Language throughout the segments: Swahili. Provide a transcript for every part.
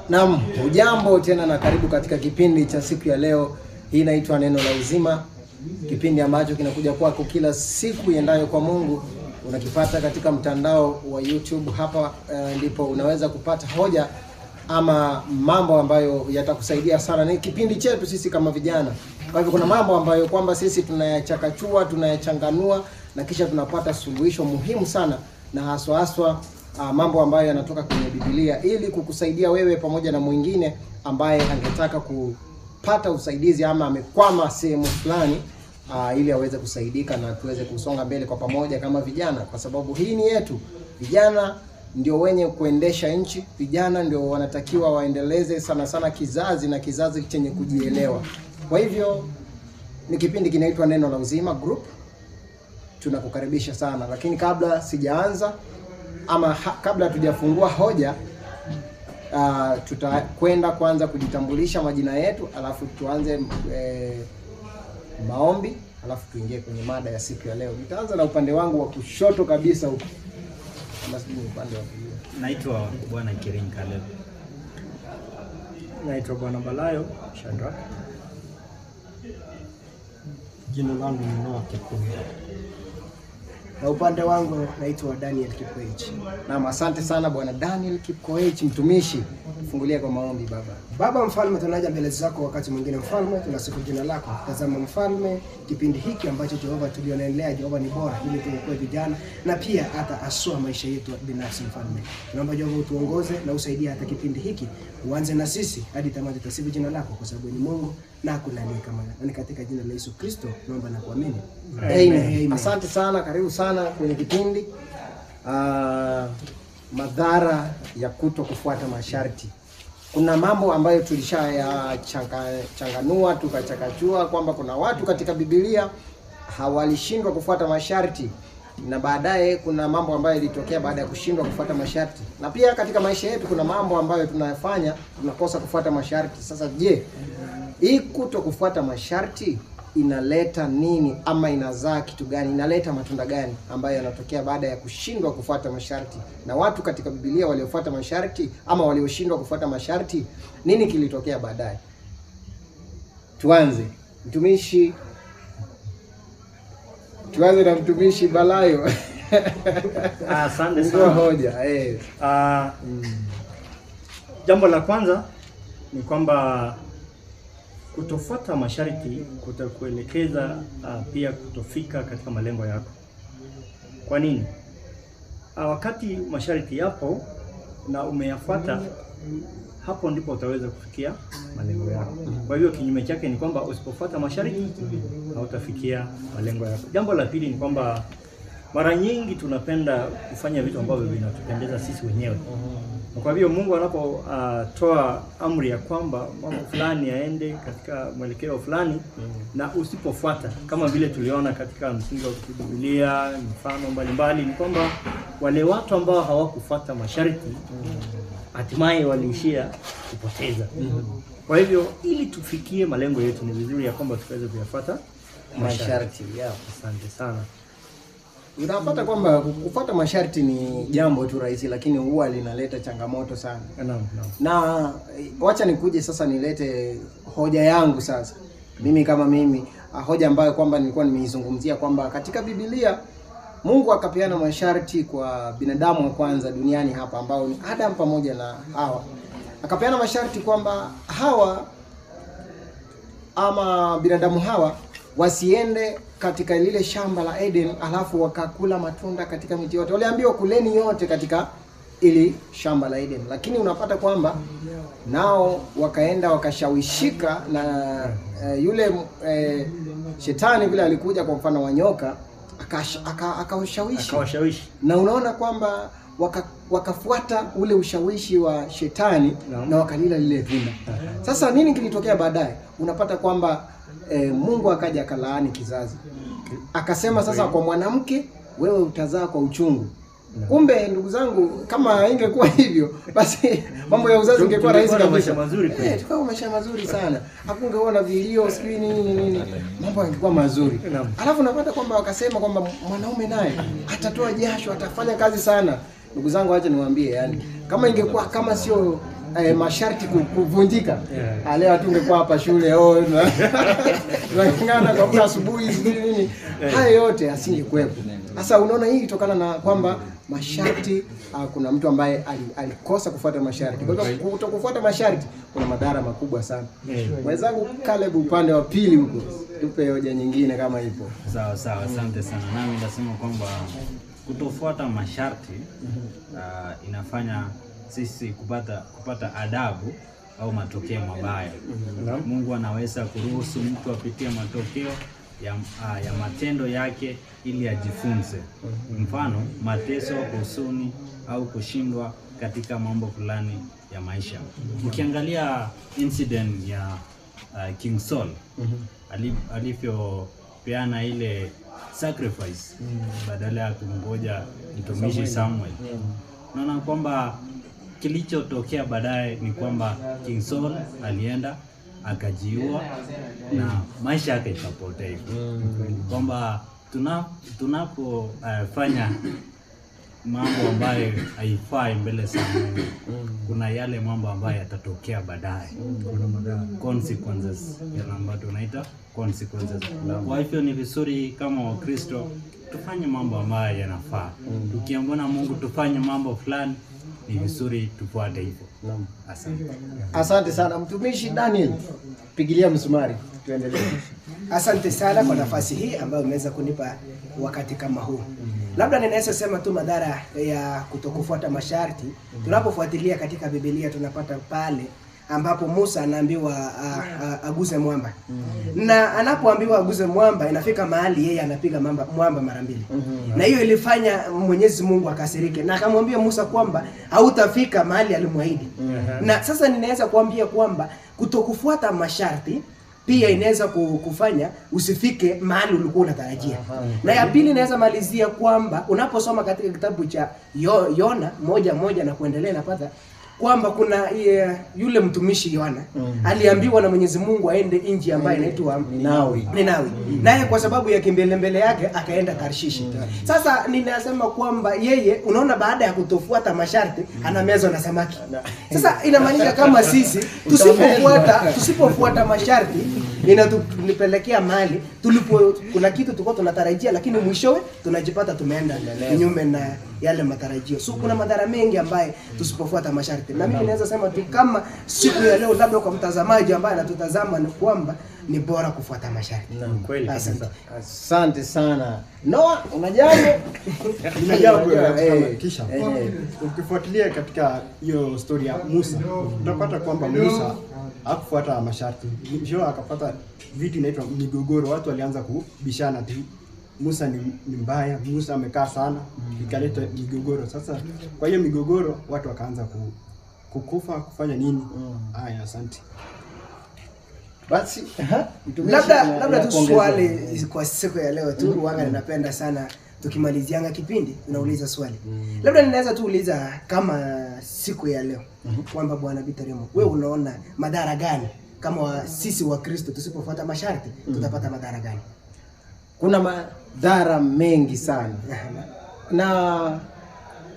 Naam, hujambo tena na karibu katika kipindi cha siku ya leo. Hii inaitwa Neno la Uzima, kipindi ambacho kinakuja kwako kila siku iendayo kwa Mungu. Unakipata katika mtandao wa YouTube. Hapa ndipo unaweza kupata hoja ama mambo ambayo yatakusaidia sana. Ni kipindi chetu sisi kama vijana. Kwa hivyo kuna mambo ambayo kwamba sisi tunayachakachua, tunayachanganua na kisha tunapata suluhisho muhimu sana, na haswa mambo ambayo yanatoka kwenye Biblia, ili kukusaidia wewe pamoja na mwingine ambaye angetaka kupata usaidizi ama amekwama sehemu fulani, ili aweze kusaidika na tuweze kusonga mbele kwa pamoja kama vijana, kwa sababu hii ni yetu. Vijana ndio wenye kuendesha nchi, vijana ndio wanatakiwa waendeleze sana kizazi, na kizazi chenye kujielewa. Kwa hivyo ni kipindi kinaitwa Neno la Uzima Group. Tunakukaribisha sana, lakini kabla sijaanza ama kabla tujafungua hoja, tutakwenda kwanza kujitambulisha majina yetu, alafu tuanze maombi, alafu tuingie kwenye mada ya siku ya leo. Nitaanza na upande wangu wa kushoto kabisa huko. Kama sijui upande wa kulia. Naitwa Bwana Kirin Caleb. Naitwa Bwana Balayo Shadrack. Jina langu ni Noah Kikundi. Na upande wangu naitwa Daniel Kipkoech. Naam, asante sana Bwana Daniel Kipkoech, mtumishi. Fungulia kwa maombi. Baba mfalme, tunaja mbele zako wakati mwingine mfalme, tunasifu jina lako. Tazama mfalme, kipindi hiki ambacho Jehova tulionaendelea, Jehova ni bora, ili tuokoe vijana na pia hata asua maisha yetu binafsi mfalme. Tunaomba Jehova utuongoze na usaidie hata kipindi hiki, uanze na sisi hadi tamati. Tasifu jina lako kwa sababu ni Mungu na hakuna aliye kama wewe. Ni katika jina la Yesu Kristo naomba na kuamini. Amen. Asante sana, karibu sana kwenye kipindi. Madhara ya kuto kufuata masharti. Kuna mambo ambayo tulishayachanganua tukachakachua kwamba kuna watu katika Biblia hawalishindwa kufuata masharti, na baadaye kuna mambo ambayo ilitokea baada ya kushindwa kufuata masharti. Na pia katika maisha yetu kuna mambo ambayo tunayafanya tunakosa kufuata masharti. Sasa je, hii kuto kufuata masharti inaleta nini ama inazaa kitu gani? Inaleta matunda gani ambayo yanatokea baada ya kushindwa kufuata masharti? Na watu katika Biblia waliofuata masharti ama walioshindwa kufuata masharti, nini kilitokea baadaye? Tuanze na mtumishi Balayo. Asante sana. Hoja. Jambo la kwanza ni kwamba kutofuata masharti kutakuelekeza pia kutofika katika malengo yako. Kwa nini? Wakati masharti yapo na umeyafuata, hapo ndipo utaweza kufikia malengo yako. Kwa hivyo kinyume chake ni kwamba usipofuata masharti hautafikia malengo yako. Jambo la pili ni kwamba mara nyingi tunapenda kufanya vitu ambavyo vinatupendeza sisi wenyewe. Kwa hivyo Mungu anapotoa amri ya kwamba mambo fulani yaende katika mwelekeo fulani, na usipofuata, kama vile tuliona katika msingi wa Biblia, mfano mbalimbali, ni kwamba wale watu ambao hawakufuata masharti hatimaye waliishia kupoteza. Kwa hivyo ili tufikie malengo yetu ni vizuri ya kwamba tukaweze kuyafuata masharti. Asante sana. Unapata kwamba kufuata masharti ni jambo tu rahisi, lakini huwa linaleta changamoto sana. Na wacha nikuje sasa nilete hoja yangu sasa. Mimi kama mimi, hoja ambayo kwamba nilikuwa nimeizungumzia kwamba katika Biblia Mungu akapeana masharti kwa binadamu wa kwanza duniani hapa, ambao ni Adam pamoja na Hawa. Akapeana masharti kwamba Hawa ama binadamu hawa wasiende katika lile shamba la Eden alafu wakakula matunda katika miti yote. Waliambiwa kuleni yote katika ili shamba la Eden, lakini unapata kwamba nao wakaenda wakashawishika na yule shetani vile alikuja kwa mfano wa nyoka akawashawishi. Na unaona kwamba wakafuata ule ushawishi wa shetani na wakalila lile tunda. Sasa nini kilitokea baadaye? Unapata kwamba Mungu akaja akalaani kizazi. Akasema sasa kwa mwanamke, wewe utazaa kwa uchungu. Kumbe ndugu zangu, kama ingekuwa hivyo basi mambo ya uzazi ingekuwa rahisi kabisa. Tukao maisha mazuri sana. Hakungeona vilio sijui nini. Mambo yangekuwa mazuri. Alafu napata kwamba wakasema kwamba mwanaume naye atatoa jasho, atafanya kazi sana. Ndugu zangu, acha niwaambie, yani kama ingekuwa kama sio masharti kuvunjika, leo hatungekuwa hapa shule tunang'ana kwa asubuhi nini, hayo yote asingekuwepo. Sasa unaona hii kutokana na kwamba masharti, kuna mtu ambaye alikosa kufuata masharti. Kwa hivyo kutokufuata masharti kuna madhara makubwa sana. Mwenzangu Caleb, upande wa pili huko, tupe hoja nyingine kama ipo. Sawa, asante sana. Nami nasema kwamba kutofuata masharti inafanya sisi kupata adabu au matokeo mabaya. Mungu anaweza kuruhusu mtu apitie matokeo ya matendo yake ili ajifunze. Mfano, mateso, huzuni au kushindwa katika mambo fulani ya maisha. Ukiangalia incident ya King Saul, alivyopeana ile sacrifice badala ya kumngoja mtumishi Samuel. Naona kwamba kilichotokea baadaye ni kwamba King Saul alienda akajiua na maisha yake ikapotea. Kwamba tunapofanya mambo ambayo haifai mbele za Mungu, kuna yale mambo ambayo yatatokea baadaye. Kuna consequences, yale ambayo tunaita consequences. Kwa hivyo ni vizuri kama Wakristo tufanye mambo ambayo yanafaa. Tukiambiwa na Mungu tufanye mambo fulani, ni vizuri tufuate hivyo. Asante sana mtumishi Daniel, pigilia msumari, tuendelee. Asante sana kwa nafasi hii ambayo umeweza kunipa wakati kama huu. Labda ninaweza sema tu madhara ya kutokufuata masharti. Tunapofuatilia katika Biblia tunapata pale ambapo Musa anaambiwa aguze mwamba. Na anapoambiwa aguze mwamba, inafika mahali yeye anapiga mwamba mara mbili. Na hiyo ilifanya Mwenyezi Mungu akasirike na akamwambia Musa kwamba hautafika mahali alimwahidi. Na sasa ninaweza kuambia kwamba kutokufuata masharti pia inaweza kufanya usifike mahali ulikuwa unatarajia. Na ya pili naweza malizia kwamba unaposoma katika kitabu cha Yona 1:1 na kuendelea, napata kwamba kuna yule mtumishi Yona aliambiwa na Mwenyezi Mungu aende nchi ambayo inaitwa Ninawi. Naye kwa sababu ya kimbelembele yake akaenda Tarshishi. Sasa ninasema kwamba yeye, unaona, baada ya kutofuata masharti anamezwa na samaki. Sasa inamaanisha kama sisi tusipofuata masharti inatupelekea mahali kuna kitu tulikuwa tunatarajia, lakini mwishowe tunajipata tumeenda kinyume na yale matarajio. So kuna madhara mengi ambaye tusipofuata masharti. Na mimi naweza sema tu kama siku ya leo, labda kwa mtazamaji ambaye anatutazama, ni kwamba ni bora kufuata masharti. Kweli. Asante sana. Noah, unajambo? Kisha ukifuatilia katika hiyo story ya Musa, utapata kwamba Musa hakufuata masharti. Mwisho akapata vitu inaitwa migogoro. Watu walianza kubishana tu, Musa ni mbaya, Musa amekaa sana, ikaleta migogoro. Sasa kwa hiyo migogoro watu wakaanza kukufa, kufanya nini? Haya, asante. Basi labda tu swali kwa siku ya leo tu, wanga ninapenda sana tukimalizianga kipindi unauliza swali. Labda ninaweza tu uliza kama siku ya leo kwamba Bwana Bitaremo, wewe unaona madhara gani kama sisi wa Kristo tusipofuata masharti? Tutapata madhara gani? Kuna madhara mengi sana. Na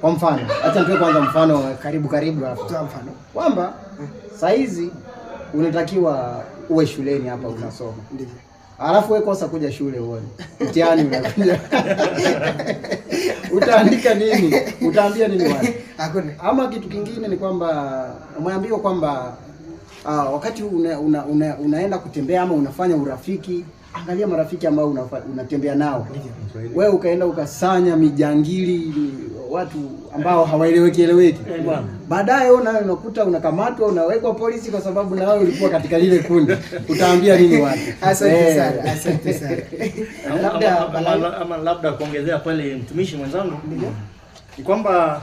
kwa mfano, acha nitoe kwanza mfano karibu hapa. Toa mfano. Kwamba saa hizi unatakiwa uwe shuleni hapa unasoma. Ndivyo. Alafu wewe kosa kuja shule uone. Mtihani unakuja. Utaandika nini? Utaambia nini watu? Hakuna. Ama kitu kingine ni kwamba umeambiwa kwamba wakati unaenda kutembea ama unafanya urafiki, angalia marafiki ambao unatembea nao. Wewe ukaenda ukasanya mijangili, watu ambao hawaeleweki. Baadaye unakuta unakamatwa, unawekwa polisi kwa sababu na wewe ulikuwa katika lile kundi. Utaambia nini watu? Asante sana. Labda kuongezea pale mtumishi mwenzangu, ni kwamba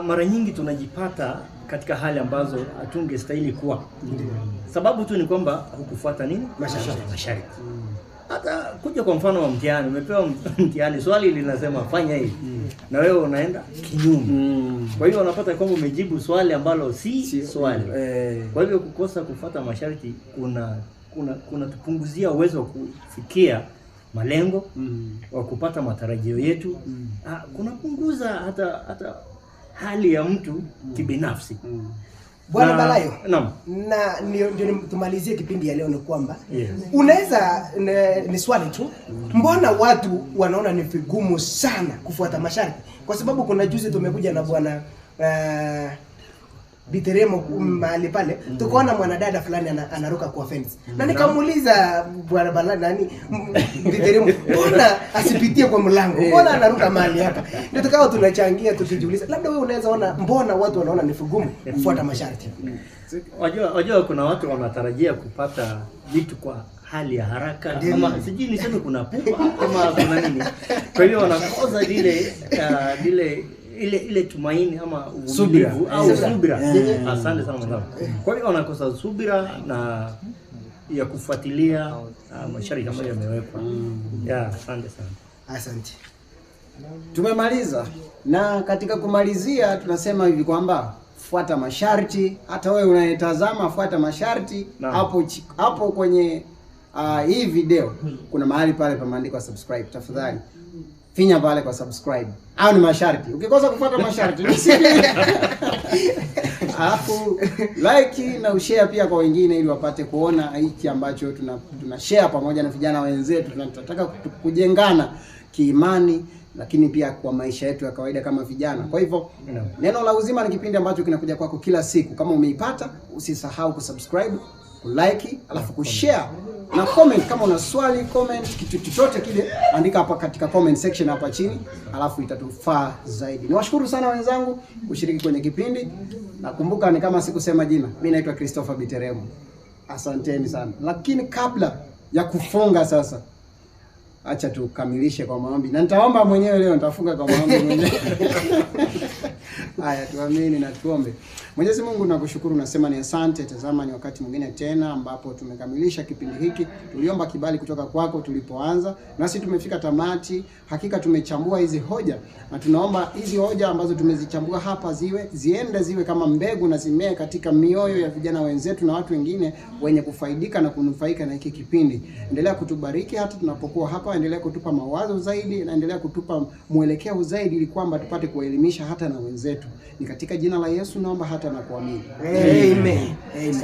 mara nyingi tunajipata katika hali ambazo hatungestahili kuwa. Sababu tu ni kwamba hukufuata nini? Masharti. Hata kuja kwa mfano wa mtihani, umepewa mtihani, swali linasema fanya hivi, na wewe unaenda kinyume. Kwa hiyo unapata kwamba umejibu swali ambalo si swali. Kwa hivyo kukosa kufuata masharti kuna tupunguzia uwezo wa kufikia malengo wa kupata matarajio yetu. Kunapunguza hata hali ya mtu kibinafsi. Bwana Balayo. Naam. Na ndio tumalizie kipindi ya leo ni kwamba Yes. Unaweza ni swali tu, mbona watu wanaona ni vigumu sana kufuata masharti? Kwa sababu kuna juzi tumekuja na bwana Biteremo mahali pale, tukaona mwanadada fulani anaruka kwa fence. Na nikamuuliza bwana Balayo nani Biteremo, mbona asipitie kwa mlango? Mbona anaruka mahali hapa? Ndio tukao tunachangia tukijiuliza, labda wewe unaweza ona mbona watu wanaona ni vigumu kufuata masharti? Wajua kuna watu wanatarajia kupata vitu kwa hali ya haraka, ama sijui niseme kuna pupa ama kuna nini. Kwa hiyo wanakosa ile tumaini ama uvumilivu au subira. Asante sana mwanangu. Kwa hiyo wanakosa subira na ya kufuatilia masharti ambayo yamewekwa. Asante sana. Asante. Tumemaliza, na katika kumalizia tunasema hivi kwamba fuata masharti. Hata wewe unayetazama fuata masharti. Hapo kwenye hii video kuna mahali pale pameandikwa subscribe. Tafadhali finya pale kwa subscribe. Au ni masharti. Ukikosa kufuata masharti alafu like na ushare pia kwa wengine, ili wapate kuona hiki ambacho tuna share pamoja na vijana wenzetu. Tunataka kujengana kiimani, lakini pia kwa maisha yetu ya kawaida kama vijana. Kwa hivyo Neno la Uzima ni kipindi ambacho kinakuja kwako kila siku. Kama umeipata, usisahau kusubscribe, kulike, alafu kushare na comment. Kama una swali, comment kitu chochote kile, andika hapa katika comment section hapa chini, alafu itatufaa zaidi. Niwashukuru sana wenzangu kushiriki kwenye kipindi. Nakumbuka ni kama sikusema jina. Mimi naitwa Christopher Biteremo. Asanteni sana. Lakini kabla ya kufunga sasa, acha tukamilishe kwa maombi. Na nitaomba mwenyewe leo, nitafunga kwa maombi mwenyewe. Haya, tuamini na tuombe. Mwenyezi Mungu, nakushukuru, nasema ni asante. Tazama ni wakati mwingine tena ambapo tumekamilisha kipindi hiki. Tuliomba kibali kutoka kwako tulipoanza, nasi tumefika tamati. Hakika tumechambua hizi hoja, na tunaomba hizi hoja ambazo tumezichambua hapa ziwe kama mbegu na zimee katika mioyo ya vijana wenzetu na watu wengine wenye kufaidika na kunufaika na hiki kipindi. Endelea kutubariki hata tunapokuwa hapa, endelea kutupa mawazo zaidi, na endelea kutupa mwelekeo zaidi, ili kwamba tupate kuelimisha hata na wenzetu. Ni katika jina la Yesu naomba hata na kuamini. Amen. Amen.